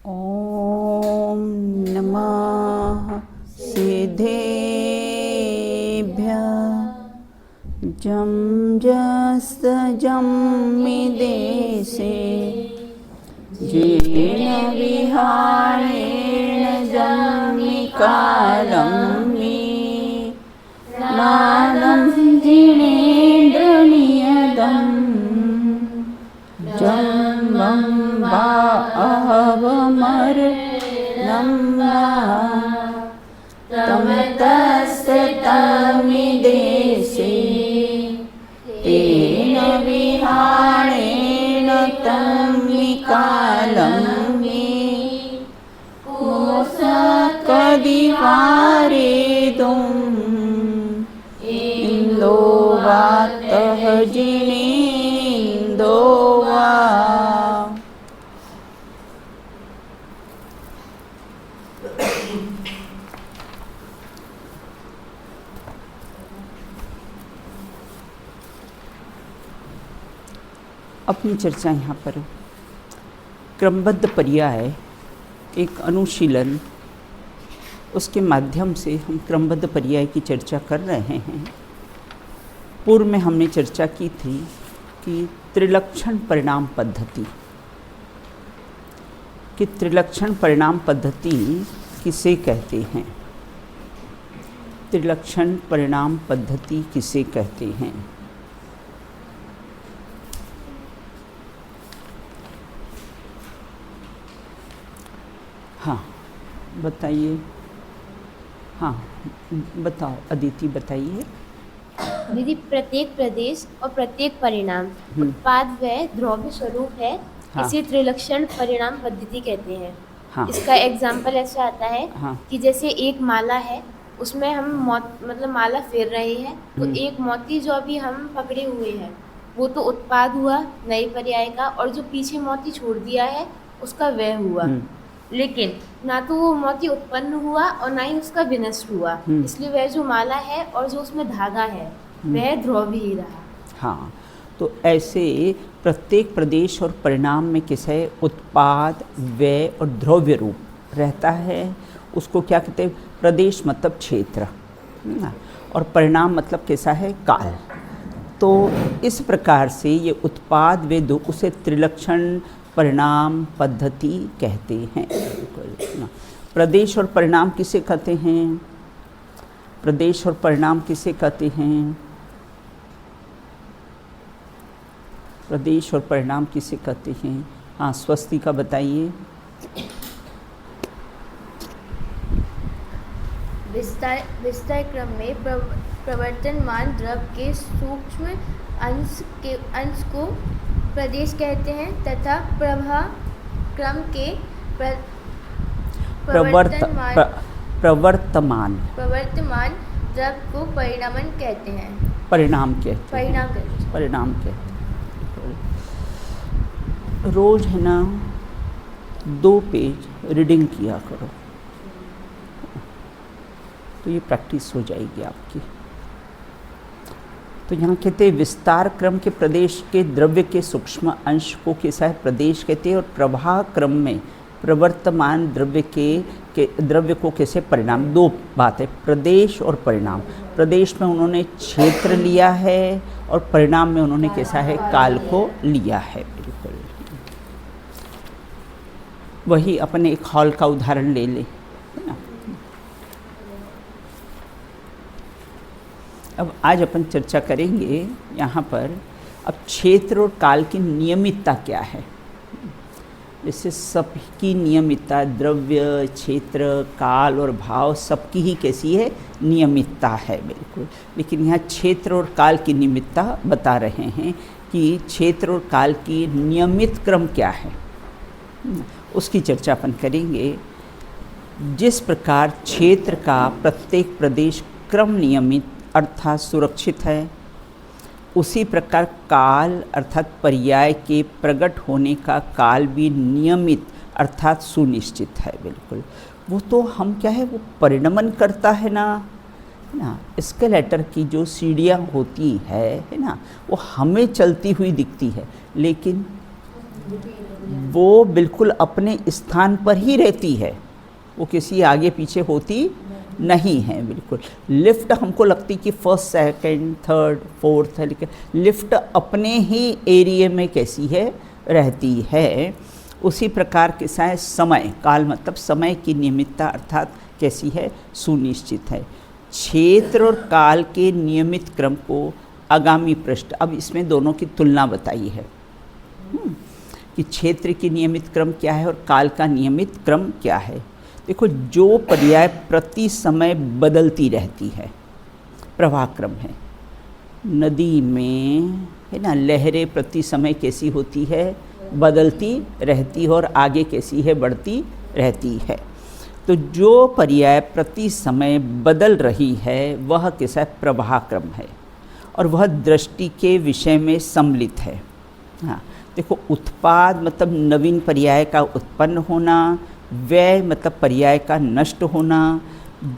ॐ नमः सिद्धेभ्यः जं जस्तजं मिदेशे येन विहारेण जन्मिकालं मे नादं जिनेन्द्रनियतम् जन्मं वा अहवमर्नं वा तं तस्तमिदेशे तेन विहारेण तन्मिकालं मे कोसकदिवारेदुम् इन्दो वातः जिनेन्दो वा। अपनी चर्चा यहाँ पर क्रमबद्ध पर्याय एक अनुशीलन, उसके माध्यम से हम क्रमबद्ध पर्याय की चर्चा कर रहे हैं। पूर्व में हमने चर्चा की थी कि त्रिलक्षण परिणाम पद्धति किसे कहते हैं, त्रिलक्षण परिणाम पद्धति किसे कहते हैं। हाँ बताइए, हाँ बताओ अदिति, बताइए। दीदी, प्रत्येक प्रदेश और प्रत्येक परिणाम उत्पाद व द्रव्य स्वरूप है। हाँ। इसे त्रिलक्षण परिणाम पद्धति कहते हैं। हाँ। इसका एग्जाम्पल ऐसा आता है हाँ। कि जैसे एक माला है, उसमें हम मतलब माला फेर रहे हैं, तो एक मोती जो अभी हम पकड़े हुए हैं वो तो उत्पाद हुआ नए पर्याय का, और जो पीछे मोती छोड़ दिया है उसका व्यय हुआ। लेकिन ना तो वो मोती उत्पन्न हुआ और ना ही उसका विनष्ट हुआ, इसलिए वह जो माला है और जो उसमें धागा है वह द्रव्य ही रहा। हाँ, तो ऐसे प्रत्येक प्रदेश और परिणाम में किसे उत्पाद, व्यय और द्रव्य रूप रहता है, उसको क्या कहते हैं। प्रदेश मतलब क्षेत्र, और परिणाम मतलब कैसा है, काल। तो इस प्रकार से ये उत्पाद, व्यय, दो, उसे त्रिलक्षण परिणाम पद्धति कहते हैं। प्रदेश और परिणाम किसे कहते हैं, प्रदेश और परिणाम किसे कहते हैं, प्रदेश और परिणाम किसे कहते हैं। हाँ, स्वस्तिका बताइए। विस्तार क्रम में प्रवर्तमान द्रव्य के सूक्ष्म अंश को प्रदेश कहते हैं तथा प्रवाह क्रम के प्रवर्तमान द्रव्य को परिणाम कहते हैं। परिणाम कहते हैं। रोज है ना 2 पेज रीडिंग किया करो, तो ये प्रैक्टिस हो जाएगी आपकी। तो यहाँ कहते हैं विस्तार क्रम के प्रदेश के द्रव्य के सूक्ष्म अंश को कैसा है, प्रदेश कहते हैं, और प्रवाह क्रम में प्रवर्तमान द्रव्य को कैसे, परिणाम। 2 बात है, प्रदेश और परिणाम। प्रदेश में उन्होंने क्षेत्र लिया है और परिणाम में उन्होंने कैसा है, काल को लिया है। बिल्कुल वही अपने एक हॉल का उदाहरण ले ले, है ना। अब आज अपन चर्चा करेंगे यहाँ पर, अब क्षेत्र और काल की नियमितता क्या है। जैसे सबकी नियमितता, द्रव्य, क्षेत्र, काल और भाव सबकी ही कैसी है, नियमितता है। बिल्कुल, लेकिन यहाँ क्षेत्र और काल की नियमितता बता रहे हैं कि क्षेत्र और काल की नियमित क्रम क्या है, उसकी चर्चा अपन करेंगे। जिस प्रकार क्षेत्र का प्रत्येक प्रदेश क्रम नियमित अर्थात सुरक्षित है, उसी प्रकार काल अर्थात पर्याय के प्रकट होने का काल भी नियमित अर्थात सुनिश्चित है। बिल्कुल, वो तो हम क्या है, वो परिणमन करता है ना, एस्केलेटर की जो सीढ़ियाँ होती है ना, वो हमें चलती हुई दिखती है, लेकिन वो बिल्कुल अपने स्थान पर ही रहती है, वो किसी आगे पीछे होती नहीं है। बिल्कुल लिफ्ट हमको लगती कि फर्स्ट सेकंड थर्ड फोर्थ है, लेकिन लिफ्ट अपने ही एरिया में कैसी है, रहती है। उसी प्रकार के साथ समय काल मतलब समय की नियमितता अर्थात कैसी है, सुनिश्चित है। क्षेत्र और काल के नियमित क्रम को आगामी पृष्ठ, अब इसमें दोनों की तुलना बताई है कि क्षेत्र की नियमित क्रम क्या है और काल का नियमित क्रम क्या है। देखो, जो पर्याय प्रति समय बदलती रहती है प्रवाह क्रम है। नदी में है ना, लहरें प्रति समय कैसी होती है, बदलती रहती है और आगे कैसी है, बढ़ती रहती है। तो जो पर्याय प्रति समय बदल रही है वह कैसा प्रवाह क्रम है और वह दृष्टि के विषय में सम्मिलित है। हाँ, देखो, उत्पाद मतलब नवीन पर्याय का उत्पन्न होना, व्यय मतलब पर्याय का नष्ट होना,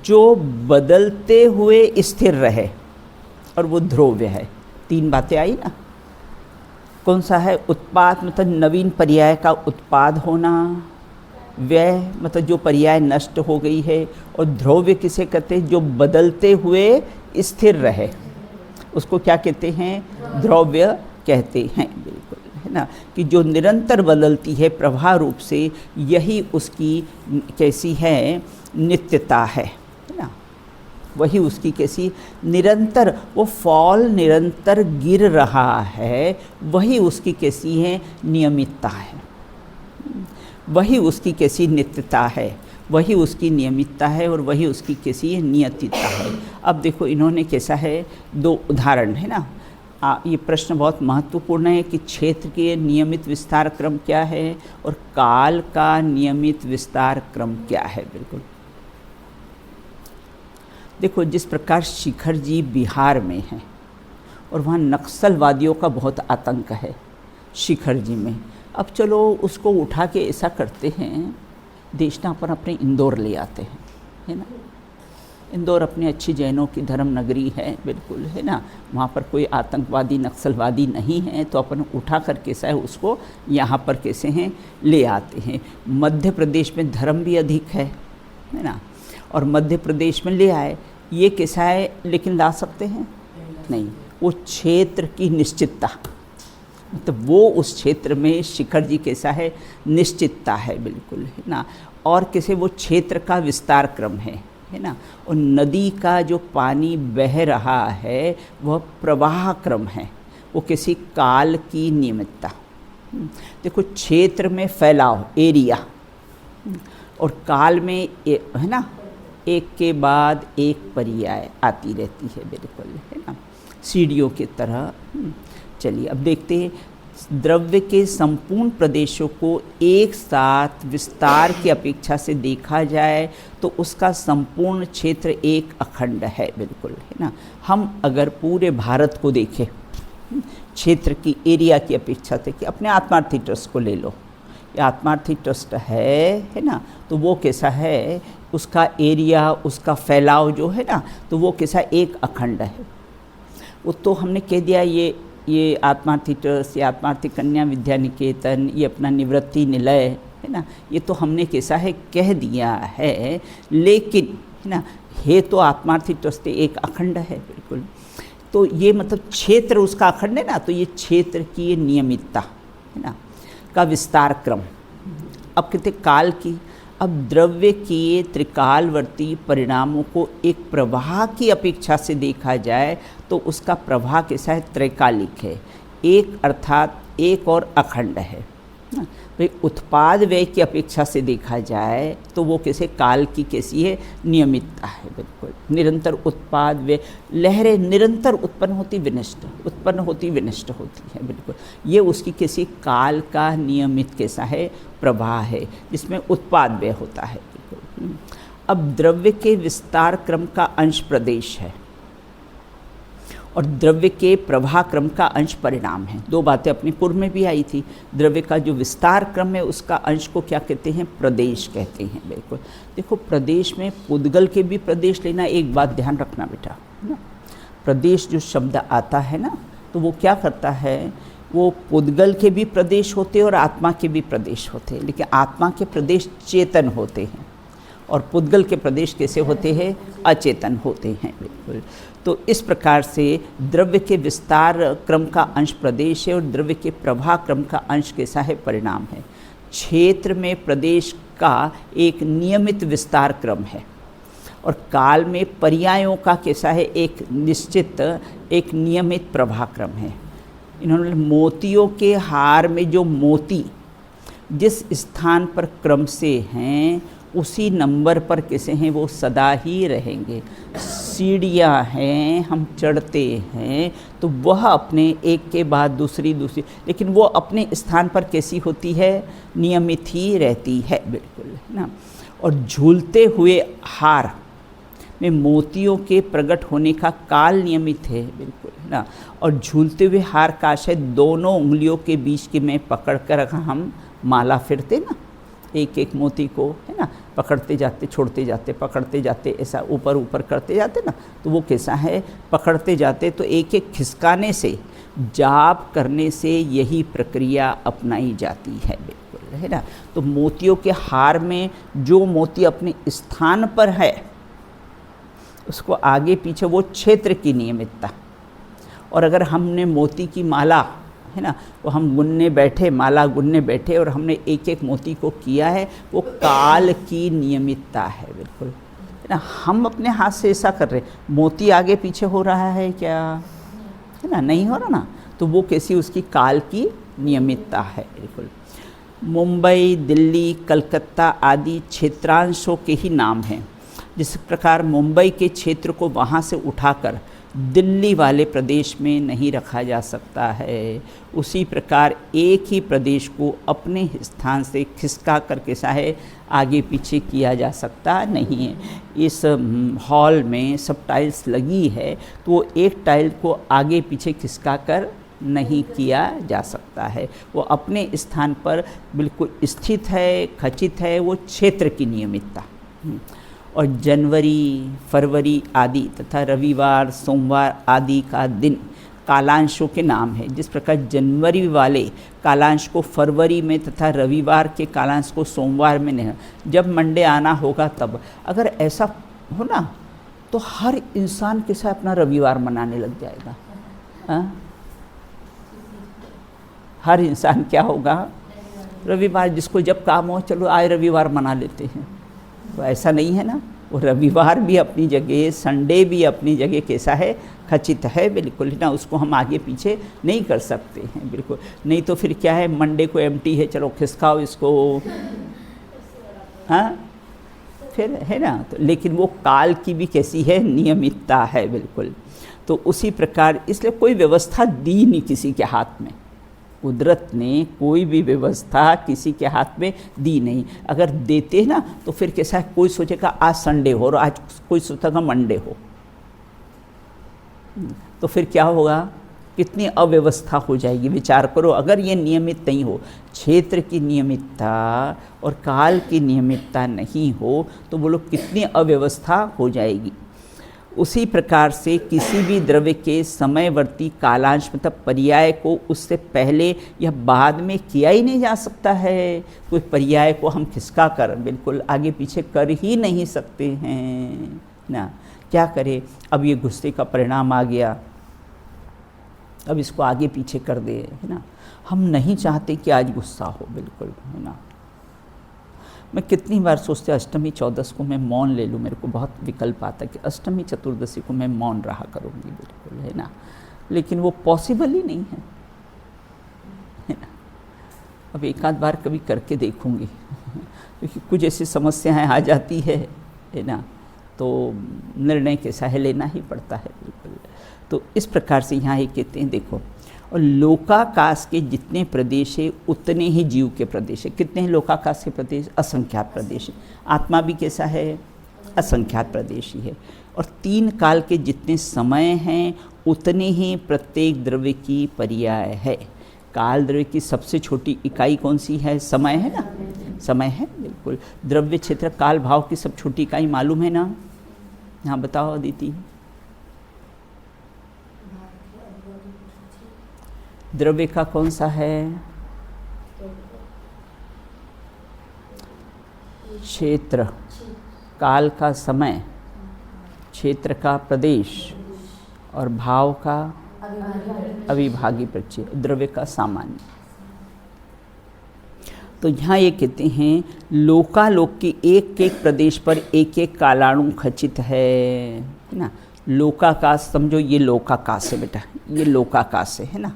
जो बदलते हुए स्थिर रहे और वो ध्रुव्य है। तीन बातें आई ना। कौन सा है? उत्पाद मतलब नवीन पर्याय का उत्पाद होना, व्यय मतलब जो पर्याय नष्ट हो गई है, और ध्रुव्य किसे कहते हैं? जो बदलते हुए स्थिर रहे, उसको क्या कहते हैं? ध्रुव्य कहते हैं। बिल्कुल, है ना, कि जो निरंतर बदलती है प्रवाह रूप से, यही उसकी कैसी है, नित्यता है ना। वही उसकी कैसी निरंतर, वो फॉल निरंतर गिर रहा है, वही उसकी कैसी है, नियमितता है। वही उसकी कैसी नित्यता है, वही उसकी नियमितता है और वही उसकी कैसी नियतिता है। अब देखो, इन्होंने कैसा है, दो उदाहरण है ना। ये प्रश्न बहुत महत्वपूर्ण है कि क्षेत्र के नियमित विस्तार क्रम क्या है और काल का नियमित विस्तार क्रम क्या है। बिल्कुल देखो, जिस प्रकार शिखर जी बिहार में हैं और वहाँ नक्सलवादियों का बहुत आतंक है शिखर जी में। अब चलो उसको उठा के ऐसा करते हैं, देशना पर अपने इंदौर ले आते हैं, है ना। इंदौर अपनी अच्छी जैनों की धर्म नगरी है, बिल्कुल, है ना। वहाँ पर कोई आतंकवादी नक्सलवादी नहीं है, तो अपन उठा कर कैसा है उसको यहाँ पर कैसे हैं, ले आते हैं। मध्य प्रदेश में धर्म भी अधिक है ना, और मध्य प्रदेश में ले आए, ये कैसा है, लेकिन ला सकते हैं नहीं। वो क्षेत्र की निश्चितता, मतलब वो उस क्षेत्र में शिखर जी कैसा है, निश्चितता है, बिल्कुल, है ना। और कैसे वो क्षेत्र का विस्तार क्रम है ना। और नदी का जो पानी बह रहा है वह प्रवाह क्रम है, वो किसी काल की नियमितता। देखो, क्षेत्र में फैलाव, एरिया, और काल में है ना, एक के बाद एक पर्याय आती रहती है, बिल्कुल, है ना, सीढ़ियों की तरह। चलिए अब देखते हैं, द्रव्य के संपूर्ण प्रदेशों को एक साथ विस्तार की अपेक्षा से देखा जाए तो उसका संपूर्ण क्षेत्र एक अखंड है, बिल्कुल, है ना। हम अगर पूरे भारत को देखें क्षेत्र की, एरिया की अपेक्षा से, कि अपने आत्मार्थी ट्रस्ट को ले लो, ये आत्मार्थी ट्रस्ट है ना, तो वो कैसा है, उसका एरिया, उसका फैलाव जो है ना, तो वो कैसा एक अखंड है। वो तो हमने कह दिया, ये आत्मार्थी ट्रस्ट, ये आत्मार्थी कन्या विद्या निकेतन, ये अपना निवृत्ति निलय, है ना, ये तो हमने कैसा है कह दिया है, लेकिन है ना, है तो आत्मार्थी ट्रस्ट एक अखंड है, बिल्कुल। तो ये मतलब क्षेत्र उसका अखंड है ना, तो ये क्षेत्र की नियमितता है ना, का विस्तार क्रम। अब कहते काल की, अब द्रव्य के त्रिकालवर्ती परिणामों को एक प्रवाह की अपेक्षा से देखा जाए तो उसका प्रवाह कैसा है, त्रैकालिक है, एक अर्थात एक और अखंड है। भाई उत्पाद व्यय की अपेक्षा से देखा जाए तो वो कैसे काल की कैसी है, नियमितता है, बिल्कुल, निरंतर उत्पाद व्यय, लहरें निरंतर उत्पन्न होती विनष्ट, उत्पन्न होती विनष्ट होती है, बिल्कुल, ये उसकी किसी काल का नियमित कैसा है, प्रवाह है, जिसमें उत्पाद व्यय होता है, बिल्कुल। अब द्रव्य के विस्तार क्रम का अंश प्रदेश है और द्रव्य के प्रवाह क्रम का अंश परिणाम है। दो बातें अपनी पूर्व में भी आई थी। द्रव्य का जो विस्तार क्रम है उसका अंश को क्या कहते हैं, प्रदेश कहते हैं, बिल्कुल। देखो, प्रदेश में पुद्गल के भी प्रदेश लेना, एक बात ध्यान रखना बेटा, है ना। प्रदेश जो शब्द आता है ना, तो वो क्या करता है, वो पुद्गल के भी प्रदेश होते हैं और आत्मा के भी प्रदेश होते हैं, लेकिन आत्मा के प्रदेश चेतन होते हैं और पुद्गल के प्रदेश कैसे होते हैं, अचेतन होते हैं। बिल्कुल। तो इस प्रकार से द्रव्य के विस्तार क्रम का अंश प्रदेश है और द्रव्य के प्रवाह क्रम का अंश कैसा है, परिणाम है। क्षेत्र में प्रदेश का एक नियमित विस्तार क्रम है और काल में पर्यायों का कैसा है, एक निश्चित एक नियमित प्रवाह क्रम है। इन्होंने मोतियों के हार में जो मोती जिस स्थान पर क्रम से हैं उसी नंबर पर कैसे हैं, वो सदा ही रहेंगे। सीढ़ियाँ हैं, हम चढ़ते हैं तो वह अपने एक के बाद दूसरी, लेकिन वो अपने स्थान पर कैसी होती है, नियमित ही रहती है। बिल्कुल, है ना। और झूलते हुए हार में मोतियों के प्रकट होने का काल नियमित है। बिल्कुल, है ना। और झूलते हुए हार का आशय दोनों उंगलियों के बीच के में पकड़ कर हम माला फिरते ना, एक एक मोती को, है ना, पकड़ते जाते, छोड़ते जाते, पकड़ते जाते, ऐसा ऊपर ऊपर करते जाते ना, तो वो कैसा है, पकड़ते जाते। तो एक एक खिसकाने से, जाप करने से यही प्रक्रिया अपनाई जाती है। बिल्कुल, है ना। तो मोतियों के हार में जो मोती अपने स्थान पर है उसको आगे पीछे, वो क्षेत्र की नियमितता। और अगर हमने मोती की माला, है ना, वो हम गुनने बैठे, माला गुनने बैठे और हमने एक एक मोती को किया है, वो काल की नियमितता है। बिल्कुल, है ना। हम अपने हाथ से ऐसा कर रहे, मोती आगे पीछे हो रहा है क्या, है ना, नहीं हो रहा ना, तो वो कैसी उसकी काल की नियमितता है। बिल्कुल। मुंबई, दिल्ली, कलकत्ता आदि क्षेत्रांशों के ही नाम हैं। जिस प्रकार मुंबई के क्षेत्र को वहाँ से उठाकर दिल्ली वाले प्रदेश में नहीं रखा जा सकता है, उसी प्रकार एक ही प्रदेश को अपने स्थान से खिसका कर कैसा है, आगे पीछे किया जा सकता नहीं है। इस हॉल में सब टाइल्स लगी है तो वो एक टाइल को आगे पीछे खिसका कर नहीं किया जा सकता है, वो अपने स्थान पर बिल्कुल स्थित है, खचित है, वो क्षेत्र की नियमितता। और जनवरी, फरवरी आदि तथा रविवार, सोमवार आदि का दिन कालांशों के नाम है। जिस प्रकार जनवरी वाले कालांश को फरवरी में तथा रविवार के कालांश को सोमवार में नहीं, जब मंडे आना होगा तब। अगर ऐसा हो ना तो हर इंसान के साथ अपना रविवार मनाने लग जाएगा। हर इंसान क्या होगा, रविवार, जिसको जब काम हो चलो आए रविवार मना लेते हैं। तो ऐसा नहीं है ना, वो रविवार भी अपनी जगह, संडे भी अपनी जगह कैसा है, खचित है। बिल्कुल, ना, उसको हम आगे पीछे नहीं कर सकते हैं। बिल्कुल, नहीं तो फिर क्या है, मंडे को एम्प्टी है, चलो खिसकाओ इसको, हाँ, फिर है ना। तो लेकिन वो काल की भी कैसी है, नियमितता है। बिल्कुल। तो उसी प्रकार इसलिए कोई व्यवस्था दी नहीं किसी के हाथ में, कुदरत ने कोई भी व्यवस्था किसी के हाथ में दी नहीं। अगर देते ना तो फिर कैसा है, कोई सोचेगा आज संडे हो और आज कोई सोचेगा मंडे हो, तो फिर क्या होगा, कितनी अव्यवस्था हो जाएगी। विचार करो, अगर ये नियमित नहीं हो, क्षेत्र की नियमितता और काल की नियमितता नहीं हो तो बोलो कितनी अव्यवस्था हो जाएगी। उसी प्रकार से किसी भी द्रव्य के समयवर्ती कालांश मतलब पर्याय को उससे पहले या बाद में किया ही नहीं जा सकता है। कोई पर्याय को हम खिसका कर बिल्कुल आगे पीछे कर ही नहीं सकते हैं ना। क्या करें, अब ये गुस्से का परिणाम आ गया, अब इसको आगे पीछे कर दे, है ना। हम नहीं चाहते कि आज गुस्सा हो, बिल्कुल, है ना। मैं कितनी बार सोचते अष्टमी चौदस को मैं मौन ले लूँ, मेरे को बहुत विकल्प आता कि अष्टमी चतुर्दशी को मैं मौन रहा करूँगी, बिल्कुल, है ना। लेकिन वो पॉसिबल ही नहीं है ना। अब एक आध बार कभी करके देखूँगी क्योंकि कुछ ऐसी समस्याएं आ जाती है ना, तो निर्णय कैसा है, लेना ही पड़ता है, बिल्कुल। तो इस प्रकार से यहाँ ये कहते हैं, देखो, और लोकाकाश के जितने प्रदेश है उतने ही जीव के प्रदेश है। कितने हैं लोकाकाश के प्रदेश? असंख्यात प्रदेश है। आत्मा भी कैसा है? असंख्यात प्रदेश ही है। और 3 काल के जितने समय हैं उतने ही प्रत्येक द्रव्य की पर्याय है। काल द्रव्य की सबसे छोटी इकाई कौन सी है? समय है ना, समय है, बिल्कुल। द्रव्य क्षेत्र काल भाव की सब छोटी इकाई मालूम है ना? हाँ बताओ अदिति। द्रव्य का कौन सा है? क्षेत्र, काल का समय, क्षेत्र का प्रदेश और भाव का अविभाज्य परिचय, द्रव्य का सामान्य। तो यहाँ ये कहते हैं लोकालोक के एक एक प्रदेश पर एक एक कालाणु खचित है ना। लोकाकाश समझो, ये लोकाकाश है बेटा, ये लोकाकाश है ना।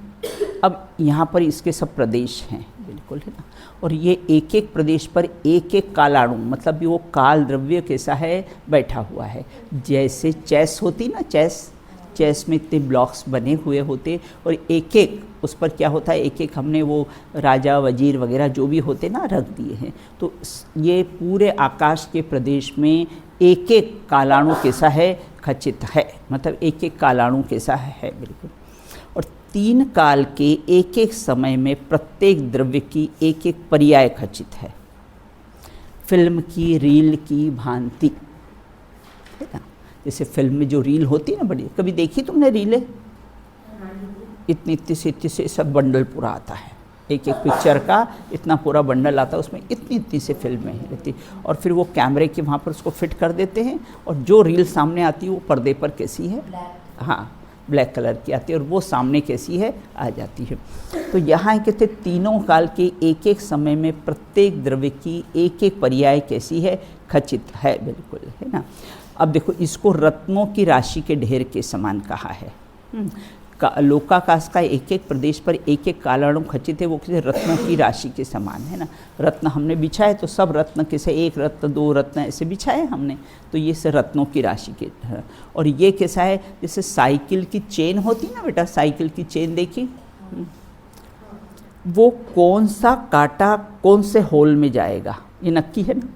अब यहाँ पर इसके सब प्रदेश हैं बिल्कुल, है ना। और ये एक एक प्रदेश पर एक एक कालाणु, मतलब वो काल द्रव्य कैसा है, बैठा हुआ है। जैसे चेस होती ना, चेस में इतने ब्लॉक्स बने हुए होते और एक एक उस पर क्या होता है, एक एक हमने वो राजा वजीर वगैरह जो भी होते ना रख दिए हैं। तो ये पूरे आकाश के प्रदेश में एक एक कालाणु कैसा है, खचित है, मतलब एक एक कालाणु कैसा है बिल्कुल। और 3 काल के एक एक समय में प्रत्येक द्रव्य की एक एक पर्याय खचित है। फिल्म की, रील की भांति, है ना। जैसे फिल्म में जो रील होती है ना, बड़ी, कभी देखी तुमने रीलें? इतनी इतनी से सब बंडल पूरा आता है, एक एक पिक्चर का इतना पूरा बंडल आता है, उसमें इतनी से फिल्में रहती। और फिर वो कैमरे के वहाँ पर उसको फिट कर देते हैं और जो रील सामने आती है वो पर्दे पर कैसी है, हाँ ब्लैक कलर की आती है और वो सामने कैसी है, आ जाती है। तो यहाँ कहते तीनों काल के एक एक समय में प्रत्येक द्रव्य की एक एक पर्याय कैसी है, खचित है बिल्कुल, है ना। अब देखो, इसको रत्नों की राशि के ढेर के समान कहा है। लोकाकाश का एक एक प्रदेश पर एक एक कालाणु खचित है, वो किसी रत्नों की राशि के समान, है ना। रत्न हमने बिछाए तो सब रत्न कैसे, 1 रत्न 2 रत्न ऐसे बिछाए हमने, तो ये से रत्नों की राशि के। और ये कैसा है, जैसे साइकिल की चेन होती ना बेटा, साइकिल की चेन देखी, वो कौन सा कांटा कौन से होल में जाएगा, ये नक्की है ना।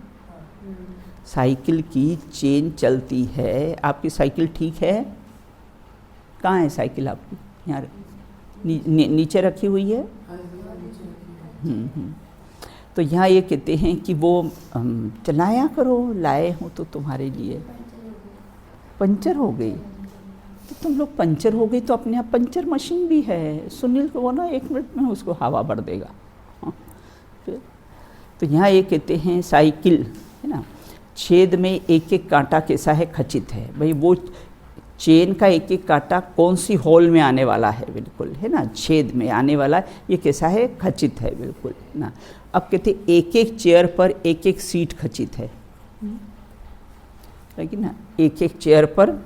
साइकिल की चेन चलती है, आपकी साइकिल ठीक है, कहाँ है साइकिल आपकी? यहाँ नीचे रखी हुई है। तो यहाँ ये कहते हैं कि वो चलाया करो, लाए हो तो तुम्हारे लिए। पंचर हो गई तो तुम लोग, पंचर हो गई तो अपने आप पंचर मशीन भी है, सुनील को वो ना 1 मिनट में उसको हवा भर देगा। तो यहाँ ये कहते हैं साइकिल, है ना, छेद में एक एक कांटा कैसा है, खचित है। भाई वो चेन का एक एक कांटा कौन सी होल में आने वाला है बिल्कुल, है ना, छेद में आने वाला, ये कैसा है, खचित है बिल्कुल, है ना। अब कहते एक एक चेयर पर एक एक सीट खचित है, लेकिन ना एक एक चेयर पर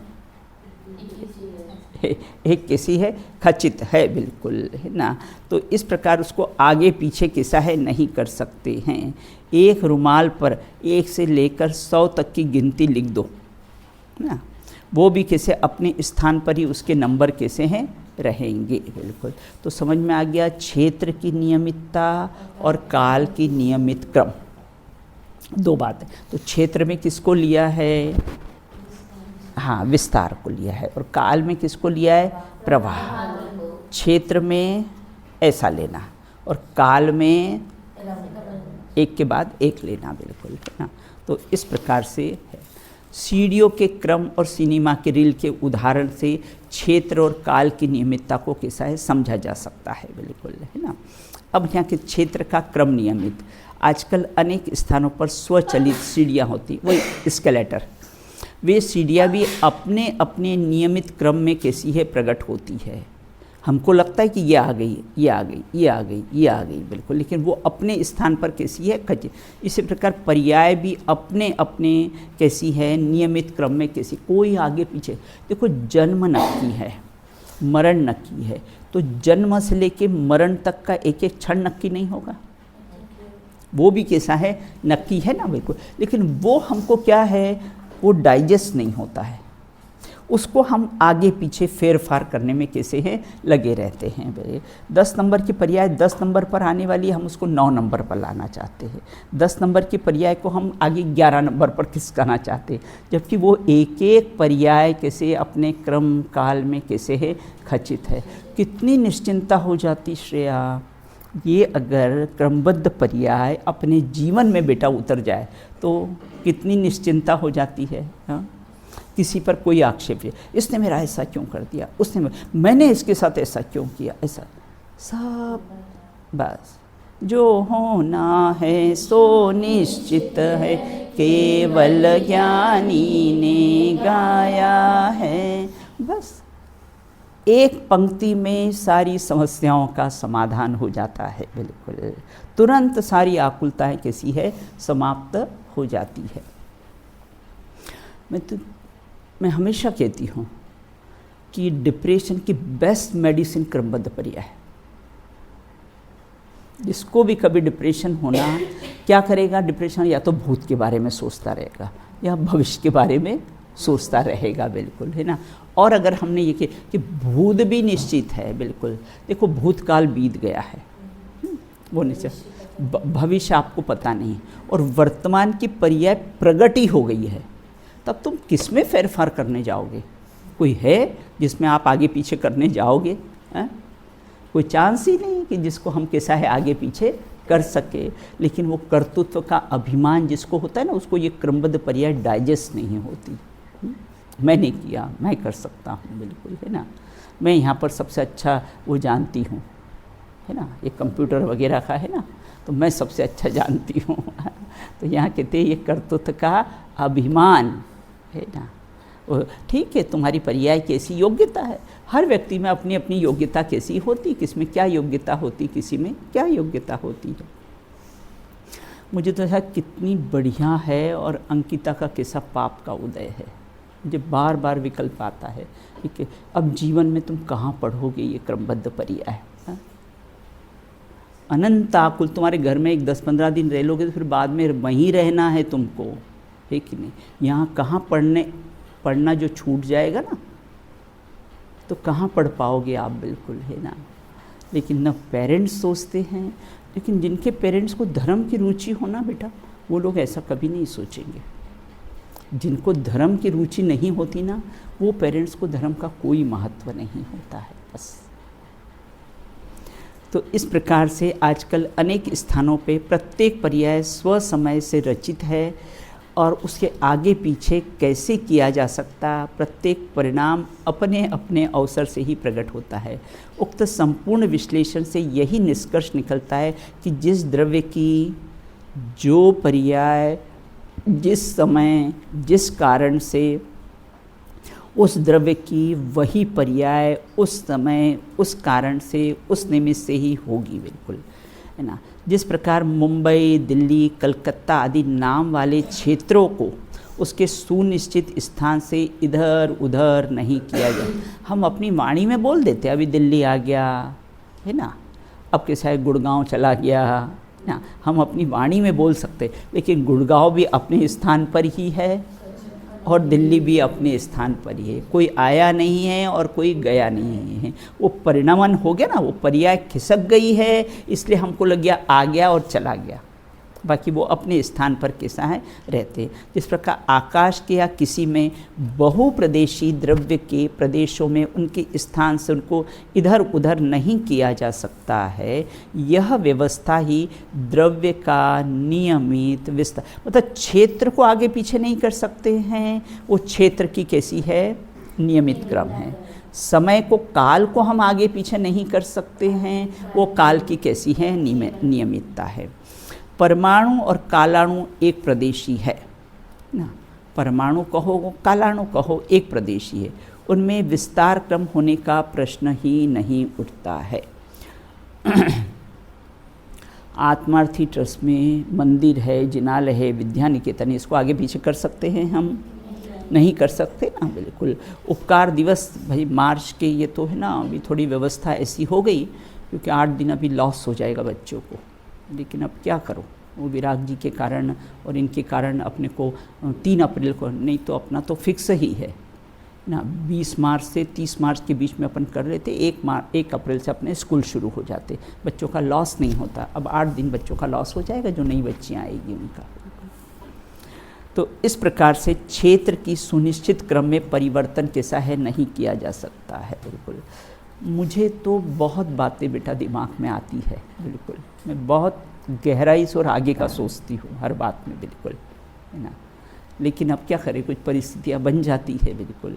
एक कैसी है, खचित है बिल्कुल, है ना। तो इस प्रकार उसको आगे पीछे कैसा है, नहीं कर सकते हैं। एक रुमाल पर 1 से लेकर 100 तक की गिनती लिख दो, है ना, वो भी कैसे अपने स्थान पर ही उसके नंबर कैसे हैं, रहेंगे बिल्कुल। तो समझ में आ गया क्षेत्र की नियमितता और काल की नियमित क्रम, 2 बातें। तो क्षेत्र में किसको लिया है, हाँ विस्तार को लिया है, और काल में किसको लिया है, प्रवाह। क्षेत्र में ऐसा लेना और काल में एक के बाद एक लेना बिल्कुल, है ना। तो इस प्रकार से है। सीढ़ियों के क्रम और सिनेमा के रील के उदाहरण से क्षेत्र और काल की नियमितता को कैसा है, समझा जा सकता है बिल्कुल, है ना। अब यहाँ के क्षेत्र का क्रम नियमित, आजकल अनेक स्थानों पर स्वचलित सीढ़ियाँ होती, वही स्केलेटर, वे सीढ़ियाँ भी अपने अपने नियमित क्रम में कैसी है, प्रकट होती है। हमको लगता है कि ये आ गई, ये आ गई, ये आ गई, ये आ गई बिल्कुल, लेकिन वो अपने स्थान पर कैसी है, खची। इसी प्रकार पर्याय भी अपने अपने कैसी है, नियमित क्रम में कैसी, कोई आगे पीछे। देखो जन्म नक्की है, मरण नक्की है, तो जन्म से लेके मरण तक का एक एक क्षण नक्की नहीं होगा, वो भी कैसा है, नक्की है ना बिल्कुल। लेकिन वो हमको क्या है, वो डाइजेस्ट नहीं होता है, उसको हम आगे पीछे फेर फार करने में कैसे हैं, लगे रहते हैं। भाई 10 नंबर की पर्याय 10 नंबर पर आने वाली, हम उसको 9 नंबर पर लाना चाहते हैं। 10 नंबर की पर्याय को हम आगे 11 नंबर पर खिसकाना चाहते हैं, जबकि वो एक एक पर्याय कैसे अपने क्रम काल में कैसे है, खचित है। कितनी निश्चिंता हो जाती श्रेया, ये अगर क्रमबद्ध पर्याय अपने जीवन में बेटा उतर जाए तो कितनी निश्चिंता हो जाती है। हाँ, किसी पर कोई आक्षेप है, इसने मेरा ऐसा क्यों कर दिया, उसने मैंने इसके साथ ऐसा क्यों किया, ऐसा सब बस जो होना है सो निश्चित है, केवल ज्ञानी ने गाया है। बस एक पंक्ति में सारी समस्याओं का समाधान हो जाता है। बिल्कुल तुरंत सारी आकुलताएं कैसी है, समाप्त हो जाती है। मैं हमेशा कहती हूँ कि डिप्रेशन की बेस्ट मेडिसिन क्रमबद्ध पर्याय है। जिसको भी कभी डिप्रेशन होना, क्या करेगा डिप्रेशन, या तो भूत के बारे में सोचता रहेगा या भविष्य के बारे में सोचता रहेगा। बिल्कुल है ना। और अगर हमने ये कि भूत भी निश्चित है, बिल्कुल देखो भूतकाल बीत गया है, वो निश्चित, भविष्य आपको पता नहीं, और वर्तमान की पर्याय प्रगति हो गई है, तब तुम किस में फेरफार करने जाओगे? कोई है जिसमें आप आगे पीछे करने जाओगे? कोई चांस ही नहीं कि जिसको हम कैसा है आगे पीछे कर सके। लेकिन वो कर्तृत्व का अभिमान जिसको होता है ना, उसको ये क्रमबद्ध पर्याय डाइजेस्ट नहीं होती। मैंने किया, मैं कर सकता हूँ, बिल्कुल है ना। मैं यहाँ पर सबसे अच्छा वो जानती हूँ, है ना, ये कंप्यूटर वगैरह का है ना, तो मैं सबसे अच्छा जानती हूँ। तो यहाँ कहते हैं ये कर्तृत्व का अभिमान है ना। ठीक है, तुम्हारी पर्याय कैसी योग्यता है, हर व्यक्ति में अपनी अपनी योग्यता कैसी होती, किस में क्या योग्यता होती, किसी में क्या योग्यता होती है। मुझे तो ऐसा कितनी बढ़िया है, और अंकिता का कैसा पाप का उदय है। मुझे बार बार विकल्प आता है कि अब जीवन में तुम कहाँ पढ़ोगे ये क्रमबद्ध पर्याय। अनंत आकुल, तुम्हारे घर में एक 10-15 दिन रह लोगे तो फिर बाद में वहीं रहना है तुमको, है कि नहीं। यहाँ कहाँ पढ़ना जो छूट जाएगा ना, तो कहाँ पढ़ पाओगे आप, बिल्कुल है ना। लेकिन न पेरेंट्स सोचते हैं, लेकिन जिनके पेरेंट्स को धर्म की रुचि होना बेटा, वो लोग ऐसा कभी नहीं सोचेंगे। जिनको धर्म की रुचि नहीं होती ना, वो पेरेंट्स को धर्म का कोई महत्व नहीं होता है बस। तो इस प्रकार से आजकल अनेक स्थानों पे प्रत्येक पर्याय स्व समय से रचित है, और उसके आगे पीछे कैसे किया जा सकता, प्रत्येक परिणाम अपने अपने अवसर से ही प्रकट होता है। उक्त संपूर्ण विश्लेषण से यही निष्कर्ष निकलता है कि जिस द्रव्य की जो पर्याय जिस समय जिस कारण से, उस द्रव्य की वही पर्याय उस समय उस कारण से उस निमित्त से ही होगी, बिल्कुल है ना। जिस प्रकार मुंबई, दिल्ली, कलकत्ता आदि नाम वाले क्षेत्रों को उसके सुनिश्चित स्थान से इधर उधर नहीं किया जाए। हम अपनी वाणी में बोल देते हैं, अभी दिल्ली आ गया है ना, अब कैसा है गुड़गांव चला गया ना, हम अपनी वाणी में बोल सकते, लेकिन गुड़गांव भी अपने स्थान पर ही है और दिल्ली भी अपने स्थान पर ही है। कोई आया नहीं है और कोई गया नहीं है। वो परिणामन हो गया ना, वो पर्याय खिसक गई है, इसलिए हमको लग गया आ गया और चला गया, बाकी वो अपने स्थान पर कैसा है रहते। जिस प्रकार आकाश के या किसी में बहुप्रदेशी द्रव्य के प्रदेशों में उनके स्थान से उनको इधर उधर नहीं किया जा सकता है, यह व्यवस्था ही द्रव्य का नियमित विस्तार, मतलब क्षेत्र को आगे पीछे नहीं कर सकते हैं, वो क्षेत्र की कैसी है नियमित क्रम है। समय को, काल को हम आगे पीछे नहीं कर सकते हैं, वो काल की कैसी है नियमितता है। परमाणु और कालाणु एक प्रदेशी है ना, परमाणु कहो कालाणु कहो एक प्रदेशी है, उनमें विस्तार क्रम होने का प्रश्न ही नहीं उठता है। आत्मार्थी ट्रस्ट में मंदिर है, जिनालय है, विद्या निकेतन, इसको आगे पीछे कर सकते हैं हम? नहीं कर सकते ना, बिल्कुल। उपकार दिवस भाई मार्च के ये तो है ना, अभी थोड़ी व्यवस्था ऐसी हो गई क्योंकि 8 दिन अभी लॉस हो जाएगा बच्चों को, लेकिन अब क्या करो, वो विराग जी के कारण और इनके कारण अपने को 3 अप्रैल को, नहीं तो अपना तो फिक्स ही है ना, 20 मार्च से 30 मार्च के बीच में अपन कर लेते, 1 अप्रैल से अपने स्कूल शुरू हो जाते, बच्चों का लॉस नहीं होता। अब 8 दिन बच्चों का लॉस हो जाएगा, जो नई बच्चियाँ आएगी उनका। तो इस प्रकार से क्षेत्र की सुनिश्चित क्रम में परिवर्तन कैसा है नहीं किया जा सकता है, बिल्कुल। मुझे तो बहुत बातें बेटा दिमाग में आती है, बिल्कुल, मैं बहुत गहराई से और आगे का सोचती हूँ हर बात में, बिल्कुल है ना। लेकिन अब क्या करें, कुछ परिस्थितियाँ बन जाती है, बिल्कुल।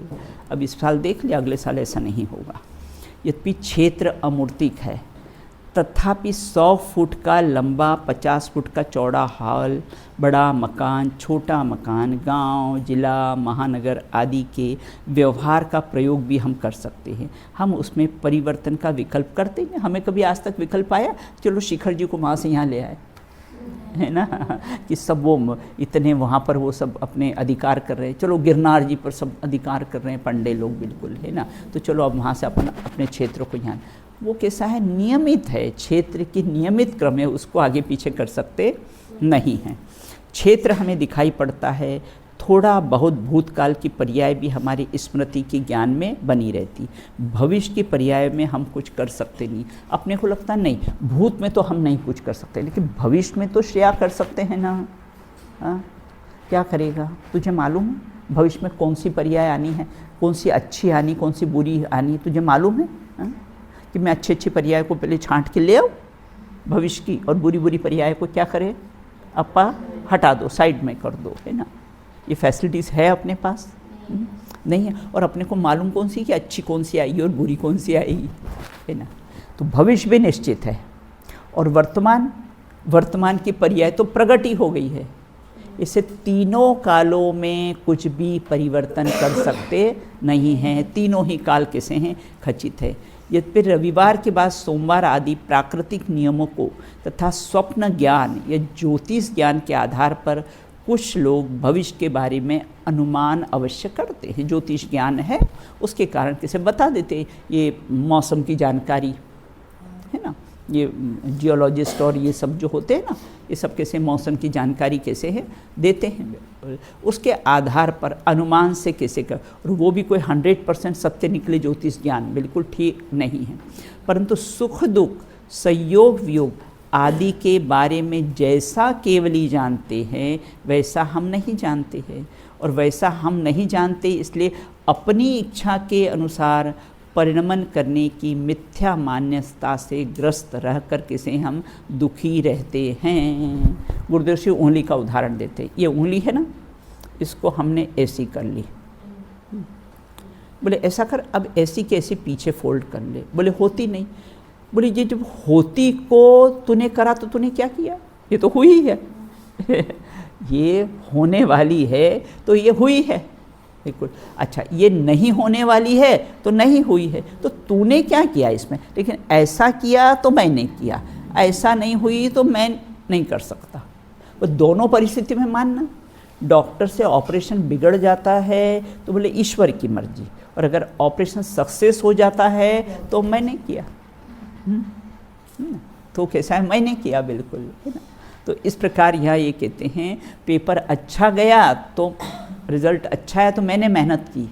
अब इस साल देख लिया, अगले साल ऐसा नहीं होगा। यद्यपि क्षेत्र अमूर्तिक है, तथापि 100 फुट का लंबा, 50 फुट का चौड़ा हॉल, बड़ा मकान, छोटा मकान, गांव, जिला, महानगर आदि के व्यवहार का प्रयोग भी हम कर सकते हैं। हम उसमें परिवर्तन का विकल्प करते हैं। हमें कभी आज तक विकल्प आया, चलो शिखर जी को वहाँ से यहाँ ले आए, है ना, कि सब वो इतने वहाँ पर वो सब अपने अधिकार कर रहे हैं, चलो गिरनार जी पर सब अधिकार कर रहे हैं पंडे लोग, बिल्कुल, है ना, तो चलो अब वहाँ से अपने क्षेत्र को यहाँ, वो कैसा है, नियमित है, क्षेत्र की नियमित क्रम है, उसको आगे पीछे कर सकते नहीं हैं। क्षेत्र हमें दिखाई पड़ता है, थोड़ा बहुत भूतकाल की पर्याय भी हमारी स्मृति के ज्ञान में बनी रहती, भविष्य की पर्याय में हम कुछ कर सकते नहीं। अपने को लगता नहीं भूत में तो हम नहीं कुछ कर सकते, लेकिन भविष्य में तो श्रेया कर सकते हैं ना। हाँ, क्या करेगा, तुझे मालूम है भविष्य में कौन सी पर्याय आनी है, कौन सी अच्छी आनी, कौन सी बुरी आनी, तुझे मालूम है? हाँ? कि मैं अच्छी अच्छी पर्याय को पहले छांट के ले आऊँ भविष्य की, और बुरी बुरी पर्याय को क्या करे, अपा हटा दो, साइड में कर दो, है ना। ये फैसिलिटीज़ है अपने पास? नहीं है। और अपने को मालूम कौन सी कि अच्छी कौन सी आएगी और बुरी कौन सी आएगी, है ना। तो भविष्य भी निश्चित है, और वर्तमान की पर्याय तो प्रगट ही हो गई है। इसे तीनों कालों में कुछ भी परिवर्तन कर सकते नहीं हैं, तीनों ही काल कैसे हैं, खचित है। यद्यपि रविवार के बाद सोमवार आदि प्राकृतिक नियमों को तथा स्वप्न ज्ञान या ज्योतिष ज्ञान के आधार पर कुछ लोग भविष्य के बारे में अनुमान अवश्य करते हैं। ज्योतिष ज्ञान है, उसके कारण कैसे बता देते, ये मौसम की जानकारी है ना, ये जियोलॉजिस्ट और ये सब जो होते हैं ना, ये सब कैसे मौसम की जानकारी कैसे है देते हैं, उसके आधार पर अनुमान से कैसे कर, और वो भी कोई 100% सत्य निकले ज्योतिष ज्ञान बिल्कुल ठीक नहीं है। परंतु सुख दुख, संयोग वियोग आदि के बारे में जैसा केवली जानते हैं वैसा हम नहीं जानते हैं, और वैसा हम नहीं जानते इसलिए अपनी इच्छा के अनुसार परिणमन करने की मिथ्या मान्यता से ग्रस्त रह कर कैसे हम दुखी रहते हैं। गुरुदेव श्री उंगली का उदाहरण देते हैं, ये उंगली है ना, इसको हमने ऐसी कर ली, बोले ऐसा कर, अब ऐसी कैसे पीछे फोल्ड कर ले, बोले होती नहीं, बोले ये जब होती को तूने करा तो तूने क्या किया, ये तो हुई है ये होने वाली है तो ये हुई है, बिल्कुल। अच्छा, ये नहीं होने वाली है तो नहीं हुई है, तो तूने क्या किया इसमें, लेकिन ऐसा किया तो मैंने किया, ऐसा नहीं हुई तो मैं नहीं कर सकता। वो दोनों परिस्थिति में मानना, डॉक्टर से ऑपरेशन बिगड़ जाता है तो बोले ईश्वर की मर्जी, और अगर ऑपरेशन सक्सेस हो जाता है तो मैंने किया, तो कैसा है, मैंने किया, बिल्कुल, है ना। तो इस प्रकार यहाँ ये कहते हैं पेपर अच्छा गया तो रिज़ल्ट अच्छा है तो मैंने मेहनत की,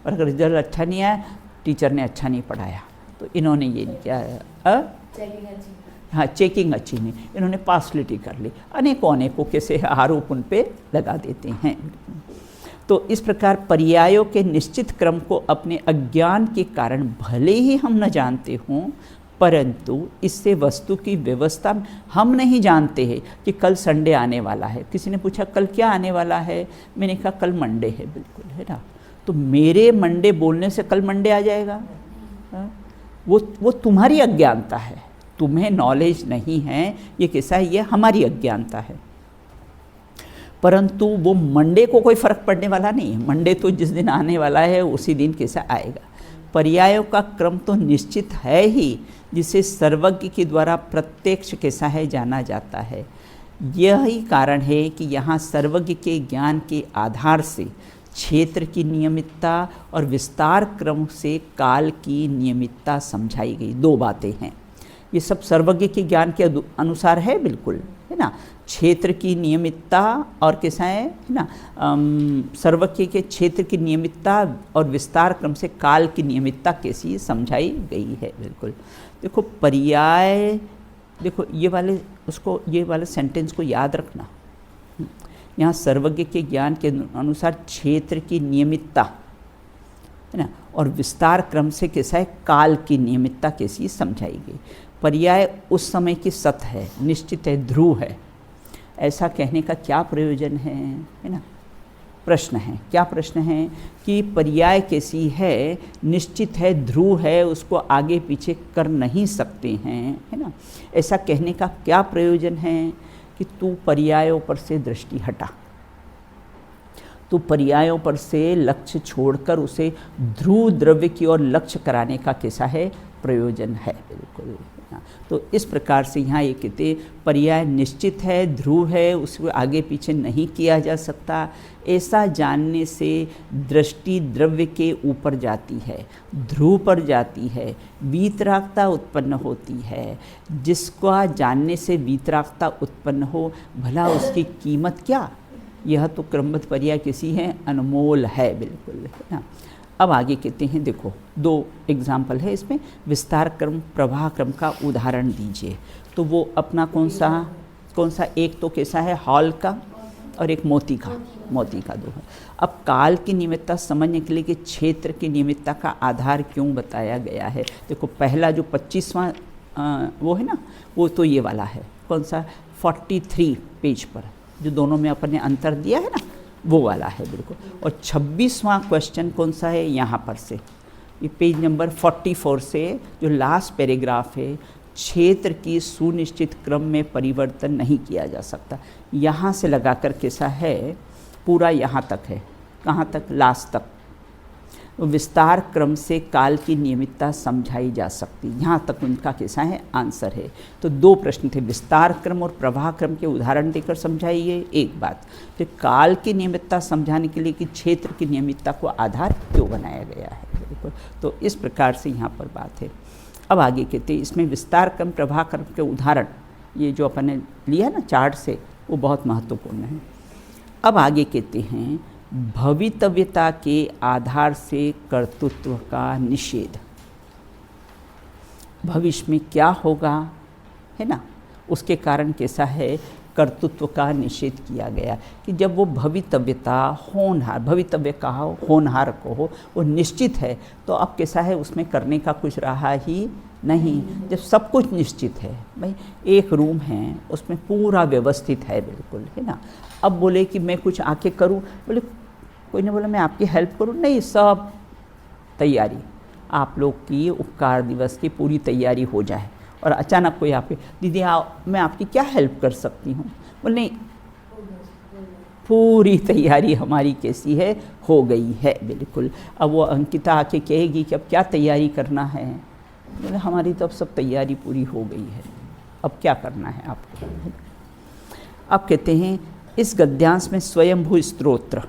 और अगर रिज़ल्ट अच्छा नहीं आया, टीचर ने अच्छा नहीं पढ़ाया, तो इन्होंने ये नहीं किया, हाँ चेकिंग अच्छी नहीं, इन्होंने पार्शलिटी कर ली, अनेकों कैसे आरोप उन पे लगा देते हैं। तो इस प्रकार पर्यायों के निश्चित क्रम को अपने अज्ञान के कारण भले ही हम न जानते हों, परंतु इससे वस्तु की व्यवस्था हम नहीं जानते हैं कि कल संडे आने वाला है। किसी ने पूछा कल क्या आने वाला है, मैंने कहा कल मंडे है, बिल्कुल, है ना। तो मेरे मंडे बोलने से कल मंडे आ जाएगा, वो तुम्हारी अज्ञानता है, तुम्हें नॉलेज नहीं है, ये कैसा है, ये हमारी अज्ञानता है। परंतु वो मंडे को कोई फर्क पड़ने वाला नहीं है, मंडे तो जिस दिन आने वाला है उसी दिन कैसा आएगा। पर्यायों का क्रम तो निश्चित है ही, जिसे सर्वज्ञ के द्वारा प्रत्यक्ष कैसा है जाना जाता है। यही कारण है कि यहाँ सर्वज्ञ के ज्ञान के आधार से क्षेत्र की नियमितता और विस्तार क्रम से काल की नियमितता समझाई गई। दो बातें हैं, ये सब सर्वज्ञ के ज्ञान के अनुसार है, बिल्कुल, है ना। क्षेत्र की नियमितता और कैसा है ना, सर्वज्ञ के क्षेत्र की नियमितता और विस्तार क्रम से काल की नियमितता कैसी समझाई गई है, बिल्कुल। देखो पर्याय, देखो ये वाले सेंटेंस को याद रखना। यहाँ सर्वज्ञ के ज्ञान के अनुसार क्षेत्र की नियमितता, है ना, और विस्तार क्रम से कैसा है काल की नियमितता कैसी समझाई गई। पर्याय उस समय की सत है, निश्चित है, ध्रुव है, ऐसा कहने का क्या प्रयोजन है ना। प्रश्न है। क्या प्रश्न है कि पर्याय कैसी है, निश्चित है, ध्रुव है, उसको आगे पीछे कर नहीं सकते हैं, है ना। ऐसा कहने का क्या प्रयोजन है कि तू पर्यायों पर से दृष्टि हटा, तो पर्यायों पर से लक्ष्य छोड़कर उसे ध्रुव द्रव्य की ओर लक्ष्य कराने का कैसा है प्रयोजन है। बिल्कुल। तो इस प्रकार से यहाँ ये कहते पर्याय निश्चित है, ध्रुव है, उसको आगे पीछे नहीं किया जा सकता। ऐसा जानने से दृष्टि द्रव्य के ऊपर जाती है, ध्रुव पर जाती है, वीतरागता उत्पन्न होती है। जिसका जानने से वीतरागता उत्पन्न हो, भला उसकी कीमत क्या। यह तो क्रमबद्ध पर्याय किसी है, अनमोल है। बिल्कुल, है ना। अब आगे कहते हैं, देखो 2 एग्जाम्पल है इसमें, विस्तार क्रम प्रवाह क्रम का उदाहरण दीजिए। तो वो अपना कौन सा एक तो कैसा है, हॉल का और एक मोती का दो है। अब काल की नियमितता समझने के लिए कि क्षेत्र की नियमितता का आधार क्यों बताया गया है। देखो पहला जो 25वां वो है ना, वो तो ये वाला है, कौन सा 43 पेज पर, जो दोनों में अपन ने अंतर दिया है ना, वो वाला है बिल्कुल। और 26वां क्वेश्चन कौन सा है, यहाँ पर से, ये पेज नंबर 44 से जो लास्ट पैराग्राफ है, क्षेत्र की सुनिश्चित क्रम में परिवर्तन नहीं किया जा सकता। यहाँ से लगाकर कैसा है, पूरा यहाँ तक है, कहाँ तक, लास्ट तक। विस्तार क्रम से काल की नियमितता समझाई जा सकती, यहाँ तक उनका कैसा है आंसर है। तो 2 प्रश्न थे, विस्तार क्रम और प्रवाह क्रम के उदाहरण देकर समझाइए, एक बात। फिर काल की नियमितता समझाने के लिए कि क्षेत्र की नियमितता को आधार क्यों बनाया गया है। बिल्कुल, तो इस प्रकार से यहाँ पर बात है। अब आगे कहते हैं, इसमें विस्तार क्रम प्रवाह क्रम के उदाहरण, ये जो अपन ने लिया ना चार्ट से, वो बहुत महत्वपूर्ण है। अब आगे कहते हैं, भवितव्यता के आधार से कर्तृत्व का निषेध। भविष्य में क्या होगा, है ना, उसके कारण कैसा है कर्तृत्व का निषेध किया गया कि जब वो भवितव्यता होनहार, भवितव्य का हो, होनहार को हो, वो निश्चित है, तो अब कैसा है उसमें करने का कुछ रहा ही नहीं। जब सब कुछ निश्चित है, भाई एक रूम है उसमें पूरा व्यवस्थित है, बिल्कुल, है ना। अब बोले कि मैं कुछ आके करूं, बोले कोई ने बोला मैं आपकी हेल्प करूं, नहीं, सब तैयारी, आप लोग की उपकार दिवस की पूरी तैयारी हो जाए, और अचानक कोई आपके, दीदी मैं आपकी क्या हेल्प कर सकती हूँ, बोले नहीं, पूरी तैयारी हमारी कैसी है, हो गई है। बिल्कुल। अब वो अंकिता आके कहेगी कि अब क्या तैयारी करना है, बोले हमारी तो अब सब तैयारी पूरी हो गई है, अब क्या करना है आपको। अब कहते हैं, इस गद्यांश में स्वयंभू स्तोत्र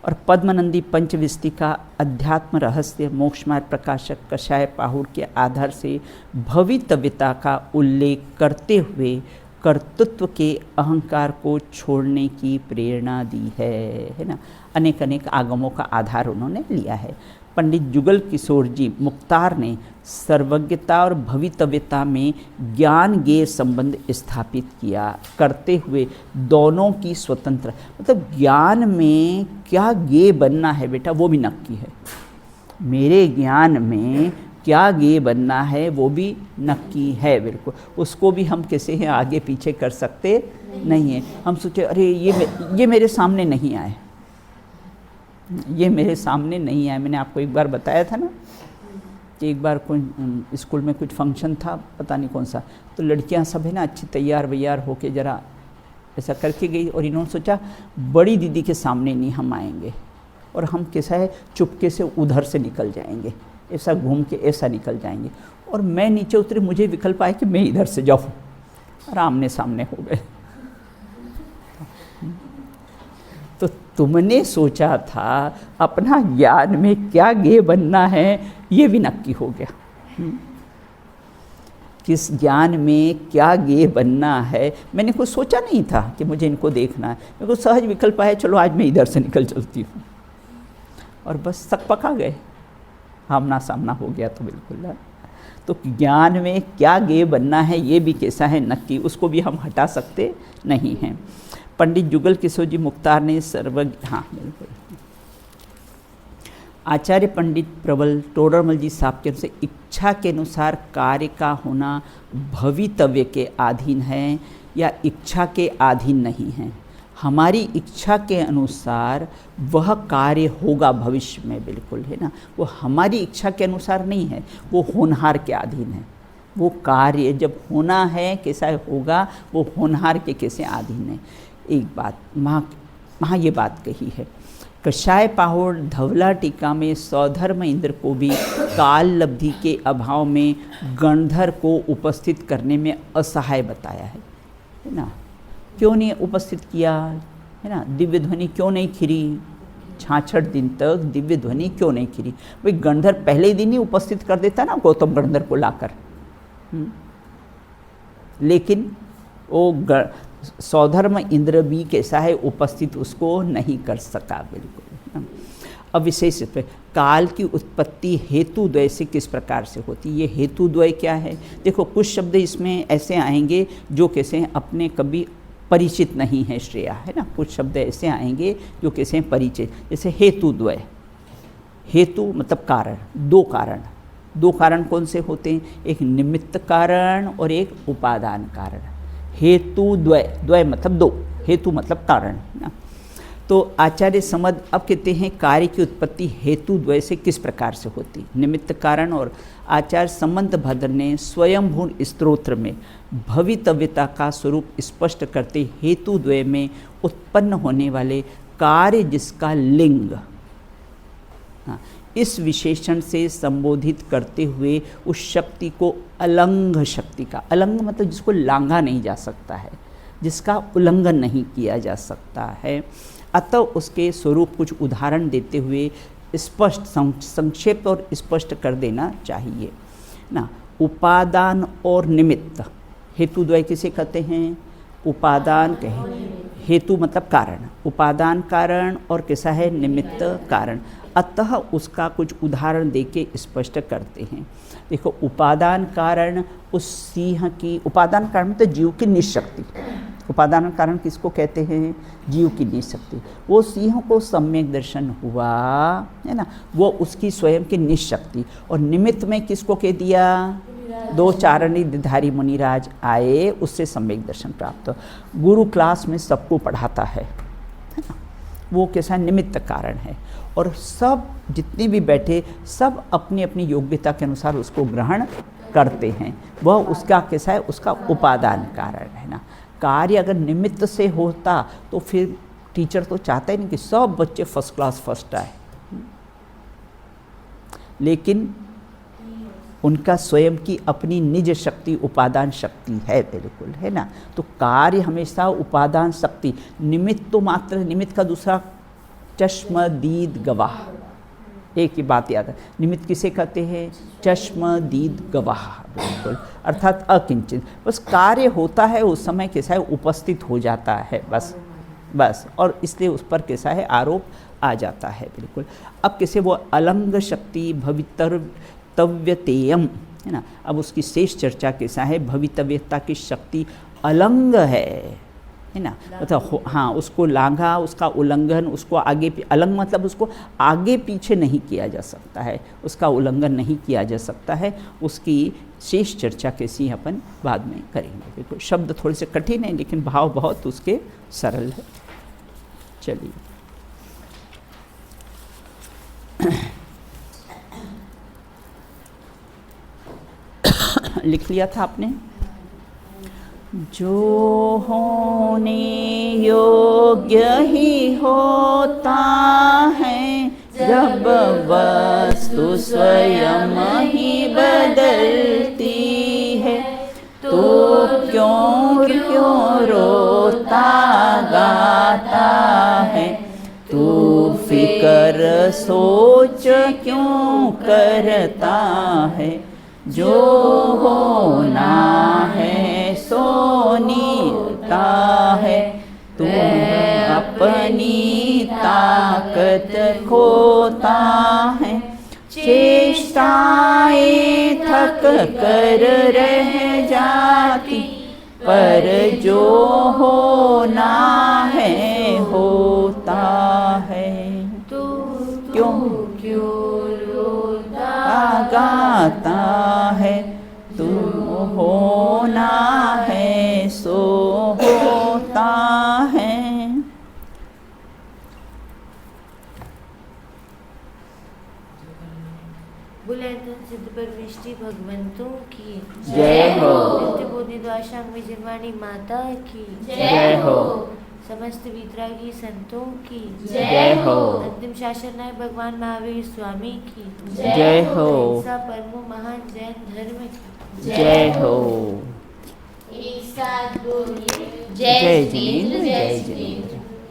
और पद्मनंदी पंचविस्ति का अध्यात्म रहस्य मोक्ष मार्ग प्रकाशक कषाय पाहुर के आधार से भवितव्यता का उल्लेख करते हुए कर्तृत्व के अहंकार को छोड़ने की प्रेरणा दी है ना। अनेक अनेक आगमों का आधार उन्होंने लिया है। पंडित जुगल किशोर जी मुख्तार ने सर्वज्ञता और भवितव्यता में ज्ञान ज्ञेय संबंध स्थापित किया करते हुए दोनों की स्वतंत्र, मतलब ज्ञान में क्या ज्ञेय बनना है बेटा वो भी नक्की है, मेरे ज्ञान में क्या ज्ञेय बनना है वो भी नक्की है। बिल्कुल, उसको भी हम कैसे हैं आगे पीछे कर सकते नहीं है। हम सोचे अरे ये मेरे सामने नहीं आए, ये मेरे सामने नहीं आए। मैंने आपको एक बार बताया था ना कि एक बार कोई स्कूल में कुछ फंक्शन था, पता नहीं कौन सा, तो लड़कियां सब है ना अच्छी तैयार वैयार होके जरा ऐसा करके गई, और इन्होंने सोचा बड़ी दीदी के सामने नहीं हम आएंगे, और हम कैसा है चुपके से उधर से निकल जाएंगे, ऐसा घूम के ऐसा निकल जाएंगे। और मैं नीचे उतरे, मुझे विकल्प आया कि मैं इधर से जाऊँ, और आमने सामने हो गए। तो तुमने सोचा था अपना ज्ञान में क्या ज्ञेय बनना है, ये भी नक्की हो गया। किस ज्ञान में क्या ज्ञेय बनना है, मैंने कुछ सोचा नहीं था कि मुझे इनको देखना है, मेरे को सहज विकल्प आया चलो आज मैं इधर से निकल चलती हूँ, और बस सक पका गए, आमना सामना हो गया। तो बिल्कुल, तो ज्ञान में क्या ज्ञेय बनना है ये भी कैसा है नक्की, उसको भी हम हटा सकते नहीं हैं। पंडित जुगल किशोर जी मुख्तार ने सर्वज्ञ, हाँ बिल्कुल, आचार्य पंडित प्रबल टोडरमल जी साहब के अनुसार इच्छा के अनुसार कार्य का होना भवितव्य के अधीन है या इच्छा के अधीन नहीं है। हमारी इच्छा के अनुसार वह कार्य होगा भविष्य में, बिल्कुल, है ना। वो हमारी इच्छा के अनुसार नहीं है, वो होनहार के अधीन है। वो कार्य जब होना है कैसा होगा, वो होनहार के कैसे अधीन है। एक बात वहाँ ये बात कही है, कषाय पाहुड़ धवला टीका में सौधर्म इंद्र को भी काल लब्धि के अभाव में गणधर को उपस्थित करने में असहाय बताया है ना। क्यों नहीं उपस्थित किया, है ना। दिव्य ध्वनि क्यों नहीं खिरी, 66 दिन तक दिव्य ध्वनि क्यों नहीं खिरी। भाई गणधर पहले ही दिन ही उपस्थित कर देता ना गौतम गणधर को लाकर, लेकिन वो सौधर्म इंद्र भी कैसा है, उपस्थित उसको नहीं कर सका, बिल्कुल। अब विशेष पे काल की उत्पत्ति हेतु द्वय से किस प्रकार से होती है। ये हेतु द्वय क्या है, देखो कुछ शब्द इसमें ऐसे आएंगे जो कैसे अपने कभी परिचित नहीं है श्रेया, है ना। कुछ शब्द ऐसे आएंगे जो कैसे परिचित, जैसे हेतु द्वय। हेतु मतलब कारण, दो कारण। दो कारण कौन से होते हैं, एक निमित्त कारण और एक उपादान कारण। हेतु द्वय, द्वय मतलब दो, हेतु मतलब कारण ना। तो आचार्य समद अब कहते हैं कार्य की उत्पत्ति हेतु द्वय से किस प्रकार से होती, निमित्त कारण। और आचार्य संबंध भद्र ने स्वयंभू स्तोत्र में भवितव्यता का स्वरूप स्पष्ट करते हेतु द्वय में उत्पन्न होने वाले कार्य जिसका लिंग, इस विशेषण से संबोधित करते हुए उस शक्ति को अलंघ शक्ति का, अलंघ मतलब जिसको लांघा नहीं जा सकता है, जिसका उल्लंघन नहीं किया जा सकता है। अतः उसके स्वरूप कुछ उदाहरण देते हुए स्पष्ट संक्षेप और स्पष्ट कर देना चाहिए ना। उपादान और निमित्त, हेतु द्वय किसे कहते हैं, उपादान कहे, हेतु मतलब कारण, उपादान कारण और कैसा है निमित्त कारण। अतः उसका कुछ उदाहरण देके स्पष्ट करते हैं। देखो उपादान कारण उस सिंह की, उपादान कारण तो जीव की निशक्ति, उपादान कारण किसको कहते हैं, जीव की निशक्ति। वो सिंह को सम्यक दर्शन हुआ, है ना, वो उसकी स्वयं की निशक्ति। और निमित्त में किसको कह दिया, दो चारणी धारी मुनिराज आए, उससे सम्यक दर्शन प्राप्त। गुरु क्लास में सबको पढ़ाता है ना, वो कैसा निमित्त कारण है। और सब जितने भी बैठे सब अपनी अपनी योग्यता के अनुसार उसको ग्रहण करते हैं, वह उसका कैसा है, उसका उपादान कारण है ना। कार्य अगर निमित्त से होता तो फिर टीचर तो चाहता ही नहीं कि सब बच्चे फर्स्ट क्लास फर्स्ट आए, लेकिन उनका स्वयं की अपनी निज शक्ति उपादान शक्ति है, बिल्कुल, है ना। तो कार्य हमेशा उपादान शक्ति, निमित्त तो मात्र, निमित्त का दूसरा चश्मदीद गवाह, एक ही बात याद है, निमित्त किसे कहते हैं, चश्मदीद गवाह, बिल्कुल, अर्थात अकिंचित। बस कार्य होता है उस समय कैसा है, उपस्थित हो जाता है, बस और इसलिए उस पर कैसा है आरोप आ जाता है, बिल्कुल। अब कैसे वो अलंग शक्ति भवितव्यतेयम, है ना। अब उसकी शेष चर्चा कैसा है, भवितव्यता की शक्ति अलंग है ना, मतलब हाँ उसको लांघा, उसका उल्लंघन, उसको आगे अलंग मतलब उसको आगे पीछे नहीं किया जा सकता है, उसका उल्लंघन नहीं किया जा सकता है। उसकी शेष चर्चा कैसी अपन बाद में करेंगे। बिल्कुल शब्द थोड़े से कठिन है लेकिन भाव बहुत उसके सरल है। चलिए लिख लिया था आपने, जो होने योग्य ही होता है जब वस्तु स्वयं ही बदलती है, तो क्यों रोता गाता है, तू फिकर सोच क्यों करता है, जो होना है सो नीता है, तू अपनी ताकत खोता है, चेष्टाएं थक कर रह जाती, पर जो होना है होता है, तू क्यों गाता है, तू होना है सो होता है। सिद्ध परमेष्टि भगवंतों की जय हो। नित्य बोधि द्वाशांग में जिनवाणी माता की जय हो। समस्त वीतरागी संतों की जय हो। अंतिम शासन नायक भगवान महावीर स्वामी की जय हो। अहिंसा परमो महान जैन धर्म की जय हो। एक साथ बोलिए जय जिनेंद्र, जय जिनेंद्र।